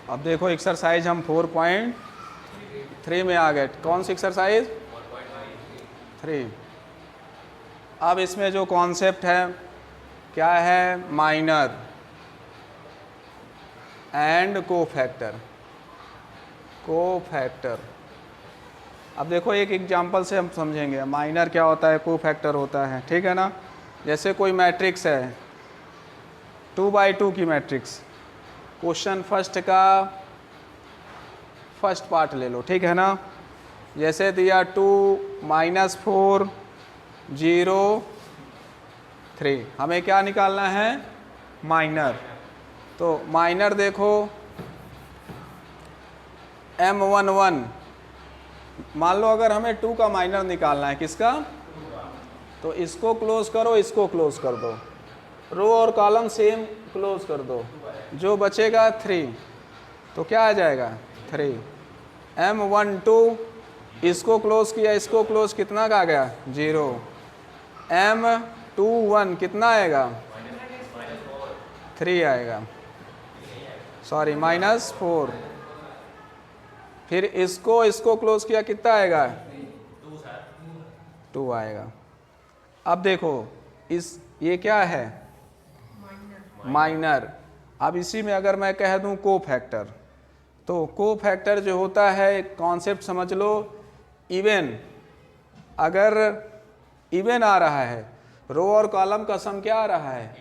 अब देखो एक्सरसाइज हम 4.3 में आ गए। कौन सी एक्सरसाइज? 3। अब इसमें जो कॉन्सेप्ट है क्या है? Minor and cofactor. कोफैक्टर। अब देखो एक एग्जांपल से हम समझेंगे माइनर क्या होता है, कोफैक्टर होता है, ठीक है ना। जैसे कोई मैट्रिक्स है 2/2 की मैट्रिक्स, क्वेश्चन फर्स्ट का फर्स्ट पार्ट ले लो, ठीक है ना। जैसे दिया 2 -4 0 3, हमें क्या निकालना है? माइनर। तो माइनर देखो M11, मान लो अगर हमें 2 का माइनर निकालना है, किसका? तो इसको क्लोज करो, इसको क्लोज कर दो, रो और कॉलम सेम क्लोज कर दो, जो बचेगा 3। तो क्या आ जाएगा? 3। M12, इसको क्लोज किया, इसको क्लोज, कितना का आ गया? 0। M21 कितना आएगा? 3 आएगा, सॉरी -4। फिर इसको क्लोज किया, कितना आएगा? 2 आएगा। अब देखो ये क्या है? माइनर। अब इसी में अगर मैं कह दूं कोफैक्टर, तो कोफैक्टर जो होता है एक कॉन्सेप्ट समझ लो, इवन। अगर इवन आ रहा है, रो और कॉलम का सम क्या आ रहा है?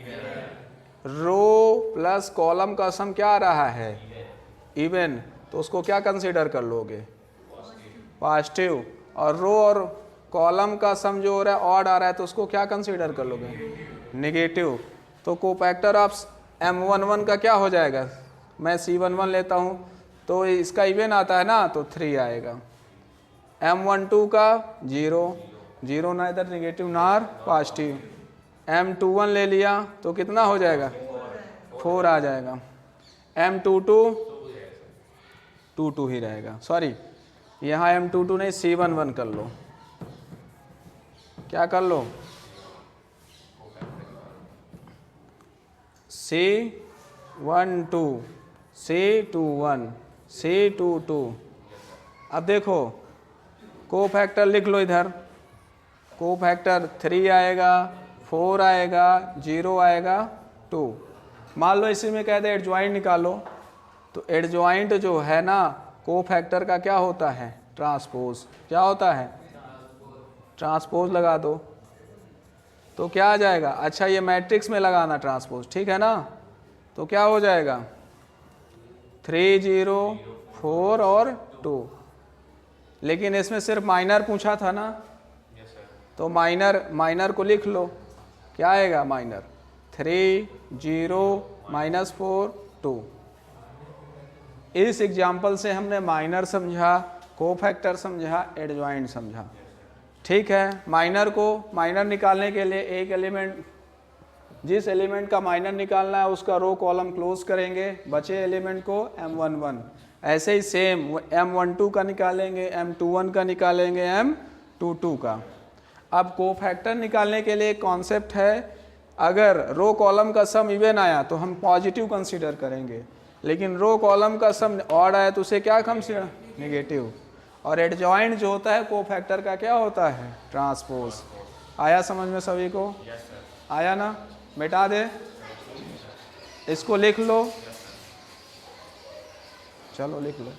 रो प्लस कॉलम का सम क्या आ रहा है? इवन। तो उसको क्या कंसीडर कर लोगे? पॉजिटिव। और रो और कॉलम का सम जो हो रहा है ऑड आ रहा है, तो उसको क्या कंसीडर कर लोगे? नेगेटिव। तो कोफैक्टर ऑफ M11 का क्या हो जाएगा? मैं C11 लेता हूँ, तो इसका इवन आता है ना, तो 3 आएगा। M12 का 0 ना इधर नेगेटिव ना पॉजिटिव। M21 ले लिया तो कितना हो जाएगा? 4 आ जाएगा। M22 2 ही रहेगा, सॉरी यहाँ M22 नहीं, C11 कर लो। क्या कर लो? C12 C21 C22। अब देखो कोफैक्टर लिख लो इधर। कोफैक्टर 3 आएगा, 4 आएगा, 0 आएगा, 2। मान लो इसी में कह दे एडजॉइंट निकालो, तो एडजॉइंट जो है ना कोफैक्टर का क्या होता है? ट्रांसपोज। क्या होता है? ट्रांसपोज लगा दो, तो क्या आ जाएगा? अच्छा ये मैट्रिक्स में लगाना ट्रांसपोज, ठीक है ना। तो क्या हो जाएगा? 3 0 4 और 2। लेकिन इसमें सिर्फ माइनर पूछा था ना, तो माइनर को लिख लो। क्या आएगा माइनर? 3 0 -4 2। इस एग्जाम्पल से हमने माइनर समझा, कोफैक्टर समझा, एडजॉइंट समझा, ठीक है। माइनर निकालने के लिए एक एलिमेंट, जिस एलिमेंट का माइनर निकालना है उसका रो कॉलम क्लोज करेंगे, बचे एलिमेंट को M11। ऐसे ही सेम M12 का निकालेंगे, M21 का निकालेंगे, M22 का। अब कोफैक्टर निकालने के लिए एक कॉन्सेप्ट है, अगर रो कॉलम का सम इवन आया तो हम पॉजिटिव कंसीडर करेंगे, लेकिन रो कॉलम का सम ऑड आया तो उसे क्या कंसीडर? नेगेटिव। और एडजॉइंट जो होता है कोफैक्टर का क्या होता है? ट्रांसपोज। आया समझ में सभी को? आया ना? मिटा दे, इसको लिख लो, चलो लिख लो।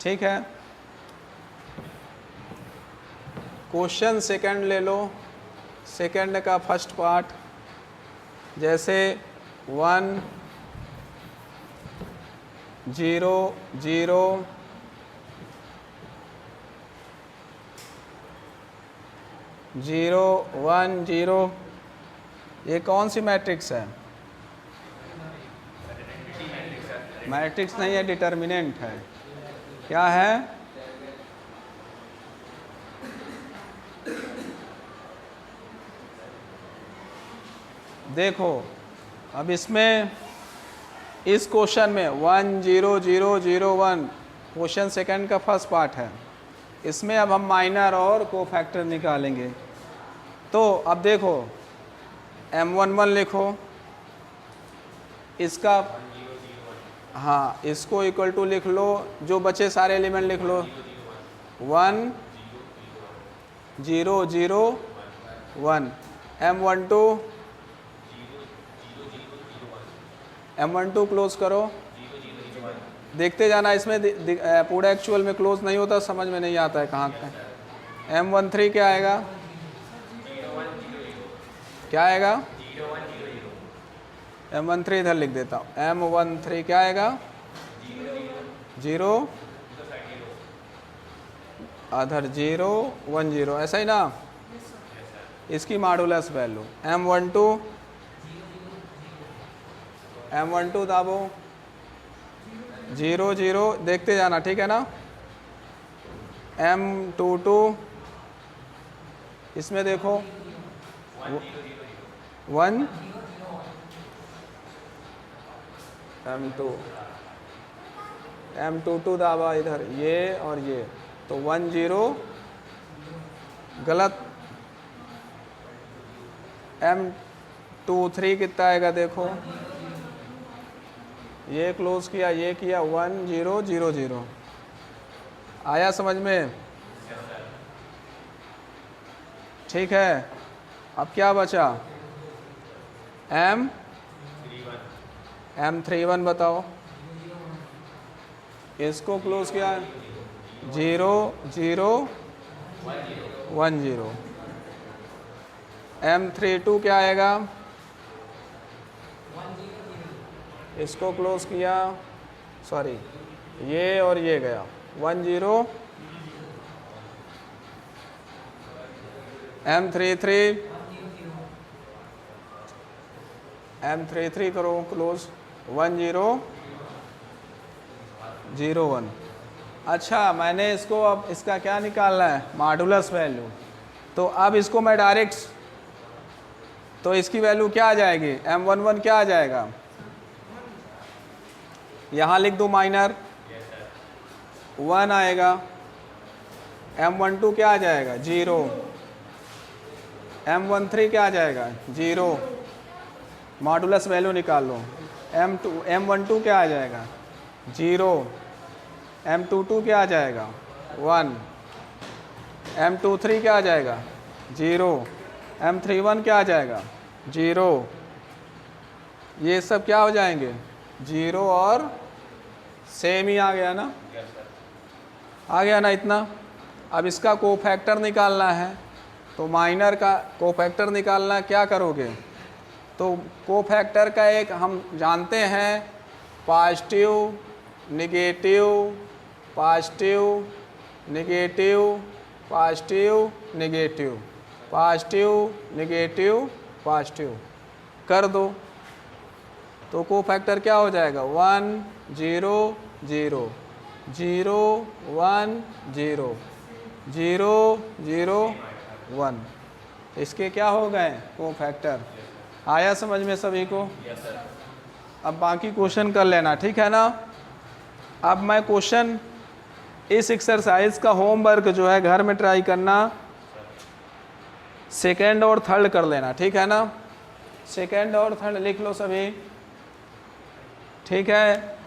ठीक है। क्वेश्चन सेकंड ले लो, सेकंड का फर्स्ट पार्ट, जैसे 1 0 0 0 1 0, ये कौन सी मैट्रिक्स है? मैट्रिक्स नहीं है, डिटर्मिनेंट है। क्या है? देखो अब इसमें, इस क्वेश्चन में 1 0 0 0 1 क्वेश्चन सेकंड का फर्स्ट पार्ट है। इसमें अब हम माइनर और कोफैक्टर निकालेंगे। तो अब देखो M11 लिखो, इसका, हाँ इसको इक्वल टू लिख लो, जो बचे सारे एलिमेंट लिख लो, 1 0 0 1। M12 क्लोज करो, देखते जाना, इसमें पूरा एक्चुअल में क्लोज नहीं होता, समझ में नहीं आता है कहाँ का। M13 क्या आएगा? क्या आएगा? M13 इधर लिख देता हूँ। M13 क्या आएगा? 0 अधर 0 1 0, ऐसा ही ना? इसकी मॉडुलस वैल्यू M12 दाबो, 0 0, देखते जाना, ठीक है ना? M22, इसमें देखो 1 M22 दाबा इधर, ये और ये, तो 1 0 गलत। M23 कितना आएगा देखो, ये क्लोज किया, ये किया, 1 0 0 0, आया समझ में? ठीक है। अब क्या बचा? M31 बताओ, इसको क्लोज किया, 0 0 1 0। M32 क्या आएगा? इसको क्लोज किया, सॉरी ये और ये गया, 1 0। M33 करो क्लोज, 1 0 0 1। अच्छा, मैंने इसको, अब इसका क्या निकालना है? Modulus value. तो अब इसको मैं डायरेक्ट, तो इसकी वैल्यू क्या आ जाएगी? M11 क्या आ जाएगा? यहाँ लिख दो माइनर, 1 आएगा। M12 क्या आ जाएगा? 0। M13 क्या आ जाएगा? 0। मॉडुलस वैल्यू निकाल लो। M12 क्या आ जाएगा? 0। M22 क्या आ जाएगा? 1। M23 क्या आ जाएगा? 0। M31 क्या आ जाएगा? 0। ये सब क्या हो जाएंगे? 0 और सेम ही आ गया ना? आ गया ना इतना? अब इसका कोफैक्टर निकालना है, तो माइनर का कोफैक्टर निकालना, क्या करोगे? तो कोफैक्टर का एक हम जानते हैं, positive negative, positive negative, positive negative, positive negative positive कर दो, तो कोफैक्टर क्या हो जाएगा? 1 0 0 0 1 0 0 0 1। इसके क्या हो गए? कोफैक्टर। आया समझ में सभी को? अब बाकी क्वेश्चन कर लेना, ठीक है ना? अब मैं क्वेश्चन, इस एक्सरसाइज का होमवर्क जो है घर में ट्राई करना, सेकेंड और थर्ड कर लेना, ठीक है ना? सेकेंड और थर्ड लिख लो सभी, ठीक है?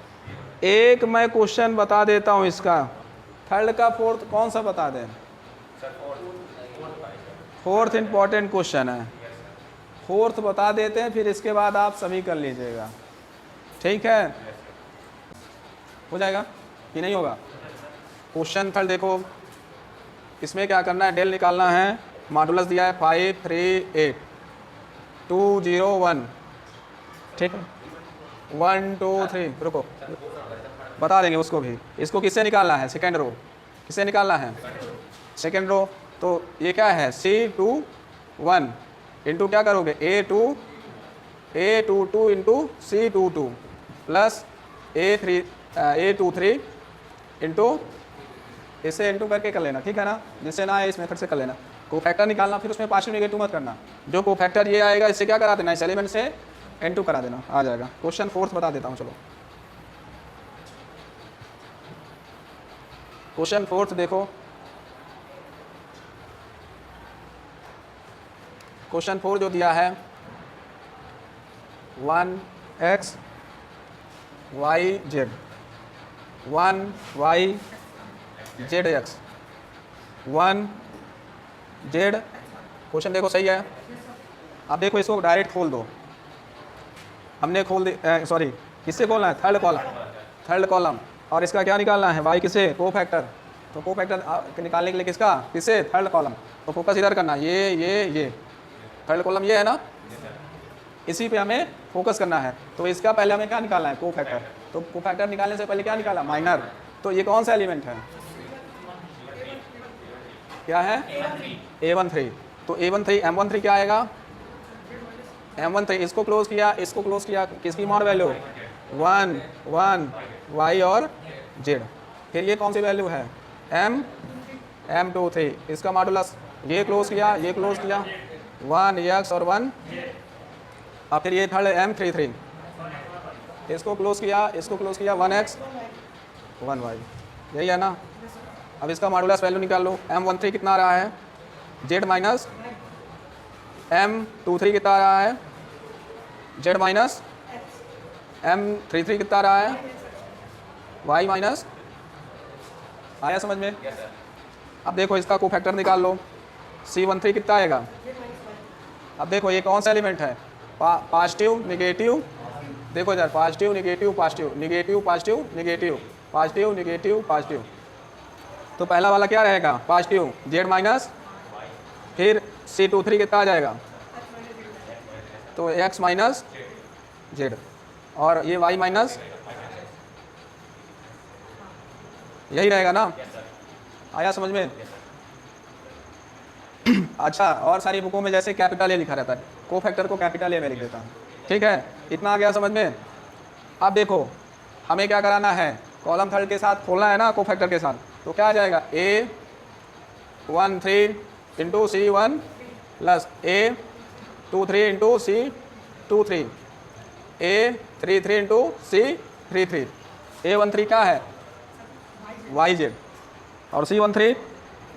एक मैं क्वेश्चन बता देता हूँ इसका, थर्ड का फोर्थ कौन सा बता दें? फोर्थ इंपॉर्टेंट क्वेश्चन है, फोर्थ बता देते हैं, फिर इसके बाद आप सभी कर लीजिएगा, ठीक है? हो जाएगा कि नहीं होगा? क्वेश्चन थर्ड देखो, इसमें क्या करना है, डेल निकालना है। मॉडुलस दिया है 5 3 8 2 0 1, ठीक है 1 2 3, रुको बता देंगे उसको भी। इसको किससे निकालना है, सेकेंड रो, किससे निकालना है, सेकेंड रो। तो ये क्या है, C2 1 इंटू क्या करोगे, A2 into C2 plus A23 into, इसे इंटू करके कर लेना, ठीक है ना, जिससे ना आए इस मेथड से कर लेना। कोफैक्टर निकालना, फिर उसमें पार्शियल नेगेटिव मत करना, जो कोफैक्टर ये आएगा इससे क्या करा देना, इस एलिमेंट से N2 करा देना, आ जाएगा। क्वेश्चन फोर्थ बता देता हूँ, चलो क्वेश्चन फोर्थ देखो। क्वेश्चन 4 जो दिया है 1x y z 1y zx 1 z, question देखो सही है। अब देखो इसको डायरेक्ट खोल दो, हमने खोल दी, सॉरी किससे खोलना है, थर्ड कॉलम, और इसका क्या निकालना है, y किसे, कोफैक्टर। तो कोफैक्टर निकालने के लिए किसका, किसे, थर्ड कॉलम। तो फोकस इधर करना, ये थर्ड कॉलम ये है ना, इसी पे हमें फोकस करना है। तो इसका पहले हमें क्या निकालना है, कोफैक्टर। तो कोफैक्टर निकालने से पहले क्या निकाला, माइनर। तो ये कौन सा एलिमेंट है, क्या है, A13। तो A13 M13 क्या आएगा, M13, इसको क्लोज किया, किसकी मॉड वैल्यू 1 1 y और z। फिर ये कौन सी वैल्यू है, M23, इसका मॉडुलस, ये क्लोज किया 1 x और 1, और फिर ये थर्ड M33, इसको क्लोज किया 1x 1y, यही है ना। अब इसका मॉडुलस वैल्यू निकाल लो, M13 कितना आ रहा है, z माइनस M23 कितना आ रहा है, z माइनस M33 कितना आ रहा है, y माइनस, आया समझ में। अब देखो इसका कोफैक्टर निकाल लो, C13 कितना आएगा। अब देखो ये कौन सा एलिमेंट है, पॉजिटिव नेगेटिव, देखो इधर positive negative positive negative positive negative positive negative positive. तो पहला वाला क्या रहेगा, पॉजिटिव, z माइनस, फिर C23 कितना आ जाएगा, तो x माइनस z, और ये y माइनस, यही रहेगा ना, आया समझ में। अच्छा, और सारी बुकों में जैसे कैपिटल ए लिखा रहता है, कोफैक्टर को कैपिटल ए में लिख देता हूँ, ठीक है, इतना आ गया समझ में। अब देखो हमें क्या कराना है, कॉलम थर्ड के साथ खोलना है ना, कोफैक्टर के साथ। तो क्या आ जाएगा, A13 into C1 plus A23 into C23, A33 into C33, A13 क्या है, YZ, और C13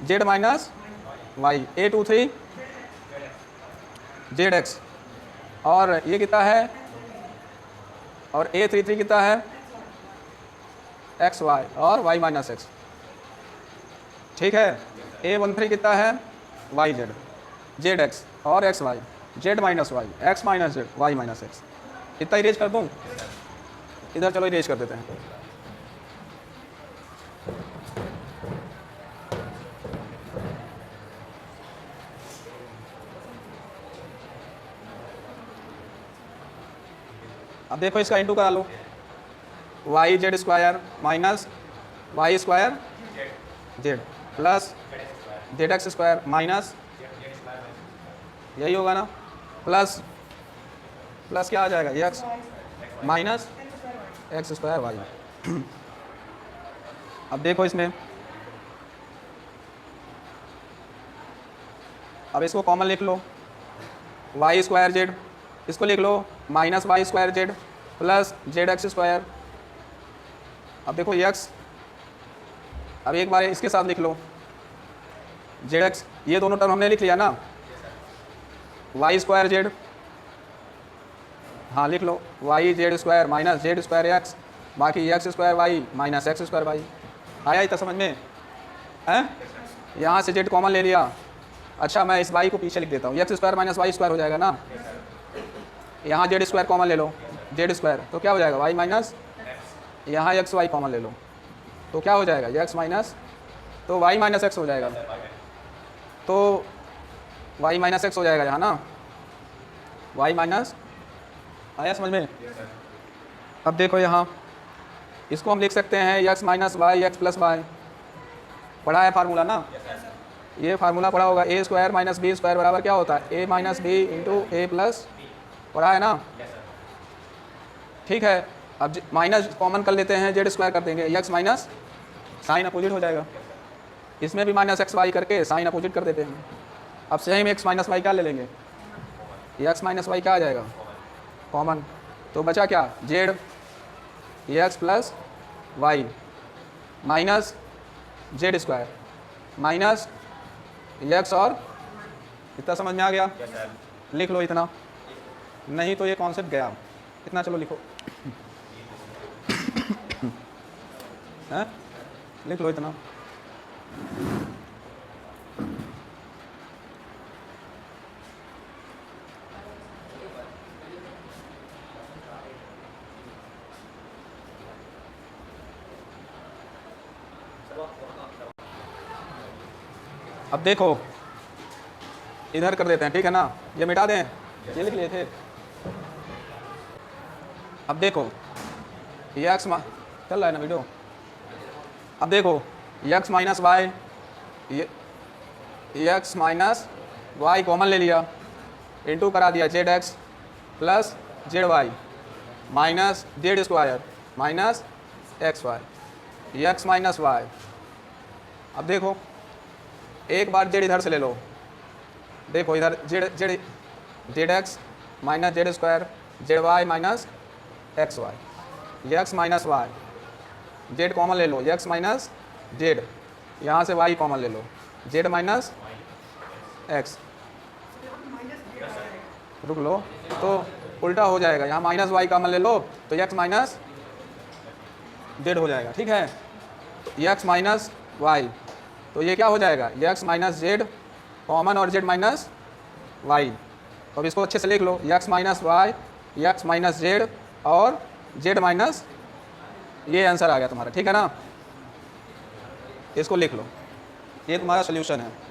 Z minus y, A23 zx, और ये कितना है, और A33 कितना है, xy और y माइनस x, ठीक है। A13 कितना है, yz, zx और xy, z minus y, x minus z, y minus x। इतना इरेज कर दूँ, इधर चलो इरेज कर देते हैं। अब देखो इसका इंटू करा लो, y z square minus y square z plus z x square minus, यही होगा ना, प्लस क्या आ जाएगा, x minus x square y. अब देखो इसमें, अब इसको कॉमन लिख लो, वाई स्क्वायर जेड, इसको लिख लो minus y square z plus z x square. अब देखो एक्स, अब एक बार इसके साथ लिख लो जेड एक्स, ये दोनों टर्म हमने लिख लिया ना, वाई स्क्वायर जेड, हाँ लिख लो y z square minus z square x, बाकी x square y minus x square y. आया इतना समझ में है, यहाँ से जेड कॉमन ले लिया। अच्छा मैं इस वाई को पीछे लिख देता हूँ, x square minus y square हो जाएगा ना, यहाँ जेड स्क्वायर कॉमन ले लो, जेड स्क्वायर तो क्या हो जाएगा वाई माइनस, यहाँ एक्स वाई कॉमन ले लो तो क्या हो जाएगा एक्स माइनस तो y माइनस एक्स हो जाएगा, तो y माइनस एक्स हो जाएगा यहाँ ना, y माइनस, आया समझ में? अब देखो यहाँ इसको हम लिख सकते हैं x minus y x plus y, पढ़ा है फार्मूला ना, ये फार्मूला पढ़ा होगा, a square minus b square बराबर क्या होता है, a minus b into a plus, पढ़ा है ना? ठीक है, अब माइनस कॉमन कर लेते हैं, जेड स्क्वायर कर देंगे, एक्स माइनस साइन अपोजिट हो जाएगा, इसमें भी माइनस एक्स वाई करके साइन अपोजिट कर देते हैं। अब सेम एक्स माइनस वाई क्या ले लेंगे, एक्स माइनस वाई क्या आ जाएगा, कॉमन, तो बचा क्या, z x plus y minus z square minus x, और इतना समझ में आ गया? लिख लो इतना, नहीं तो ये कॉन्सेप्ट गया, इतना चलो लिखो है? लिख लो इतना। अब देखो इधर कर देते हैं, ठीक है ना, ये मिटा दें, ये लिख लिए थे। अब देखो ये एक्स चल रहा है ना वीडियो, अब देखो एक्स माइनस वाई, ये एक्स माइनस वाई कॉमन ले लिया, इंटू करा दिया z x plus z y minus z square minus x y, x minus y. अब देखो एक बार जेड इधर से ले लो, देखो इधर z x minus z square z y minus x y, x minus y, z common ले लो, एक्स माइनस जेड, यहाँ से वाई कॉमन ले लो, जेड माइनस एक्स, रुक लो तो उल्टा हो जाएगा, यहाँ माइनस वाई कॉमन ले लो तो एक्स माइनस जेड हो जाएगा, ठीक है, तो एक्स माइनस वाई, तो ये क्या हो जाएगा, एक्स माइनस जेड कॉमन और जेड माइनस वाई, तो अब इसको अच्छे से लिख लो, x minus y x minus z और जेड माइनस, ये आंसर आ गया तुम्हारा, ठीक है ना, इसको लिख लो, ये तुम्हारा सोल्यूशन है।